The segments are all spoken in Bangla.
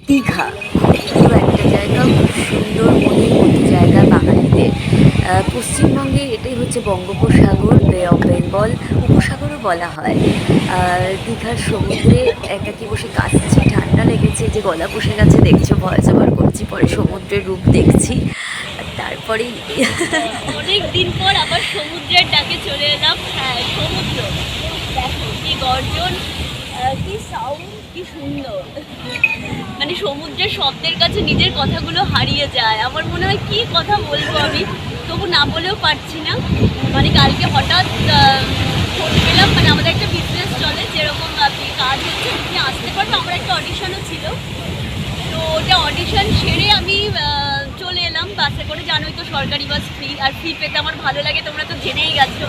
দীঘা খুব প্রিয় একটা জায়গা, খুব সুন্দর মনের মতো জায়গা বাঙালিদের। পশ্চিমবঙ্গে এটাই হচ্ছে বঙ্গোপসাগর, বে অফ বেঙ্গল, উপসাগরও বলা হয়। দীঘার সমুদ্রে একাকি বসে কাশছি, ঠান্ডা লেগেছে, যে গলা বসে গেছে দেখছো, ভয়েস ওভার করছি, পরে সমুদ্রের রূপ দেখছি। আর তারপরেই অনেক দিন পর আবার সমুদ্রের ডাকে চলে এলাম। হ্যাঁ, সমুদ্র দেখো কি গর্জন, কি সাউন্ড, কি সুন্দর। মানে সমুদ্রের শব্দের কাছে নিজের কথাগুলো হারিয়ে যায়। আমার মনে হয় কি কথা বলবো আমি, তবু না বলেও পারছি না। মানে কালকে হঠাৎ ফোন পেলাম, মানে আমাদের একটা বিজনেস চলে, যেরকম আপনি কাজ হচ্ছে তুমি আসতে পারবে, আমার একটা অডিশনও ছিল। তো ওটা অডিশন সেরে আমি চলে এলাম বাসে করে। জানোই তো সরকারি বাস ফ্রি, আর ফ্রি পেতে আমার ভালো লাগে, তোমরা তো জেনেই গেছো।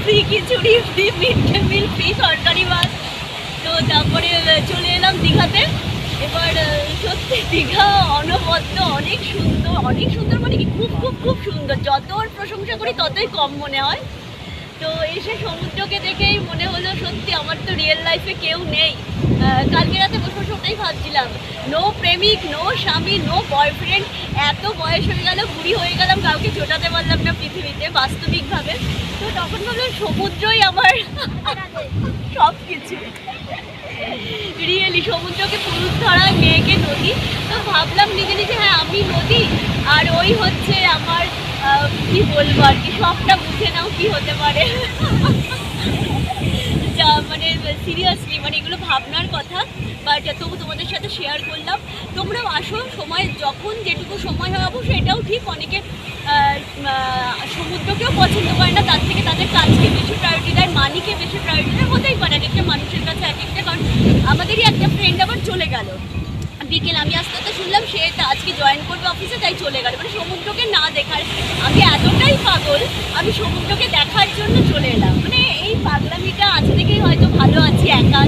ফ্রি খিচুড়ি, free mid day meal, free সরকারি বাস। তো তারপরে চলে এলাম দীঘাতে। এবার সত্যি দীঘা অনবদ্য, অনেক সুন্দর, অনেক সুন্দর, মানে কি খুব খুব খুব সুন্দর। যত ওর প্রশংসা করি ততই কম মনে হয়। তো এসে সমুদ্রকে দেখেই মনে হলো সত্যি আমার তো রিয়েল লাইফে কেউ নেই। কালকে রাতে বসে বসে ওটাই ভাবছিলাম, নো প্রেমিক, নো স্বামী, নো বয়ফ্রেন্ড। এত বয়স হয়ে গেল, বুড়ি হয়ে গেলাম, কাউকে জোটাতে পারলাম না পৃথিবীতে বাস্তবিকভাবে। তো তখন ভাবলাম সমুদ্রই আমার সব কিছু। রিয়েলি সমুদ্রকে পুরুষ ধরা, মেয়েকে নদী। তো ভাবলাম নিজে নিজে, হ্যাঁ আমি নদী, আর ওই হচ্ছে আমার কি বলবো আর কি, সবটা বুঝে নাও কি হতে পারে। যা মানে সিরিয়াসলি, মানে এগুলো ভাবনার কথা, বাট তবু তোমাদের সাথে শেয়ার করলাম। তোমরাও আসো, সময় যখন যেটুকু সময় হয়। অবশ্য এটাও ঠিক, অনেকে সমুদ্রকেও পছন্দ করে না, তার থেকে তাদের কাজকে বেশি প্রায়োরিটি দেয়, মানিকে বেশি প্রায়োরিটি দেয়। হতেই পারে, এক একটা মানুষের কাছে এক একটা। কারণ আমাদেরই একটা ফ্রেন্ড আবার চলে গেল বিকেল, আমি আস্তে আস্তে শুনলাম সে আজকে জয়েন করবে অফিসে, তাই চলে গেল। মানে সমুদ্রকে না দেখার, আমি এতটাই পাগল, আমি সমুদ্রকে দেখার জন্য চলে এলাম। মানে এই পাগলামিটা আজ থেকেই হয়তো ভালো আছি একা,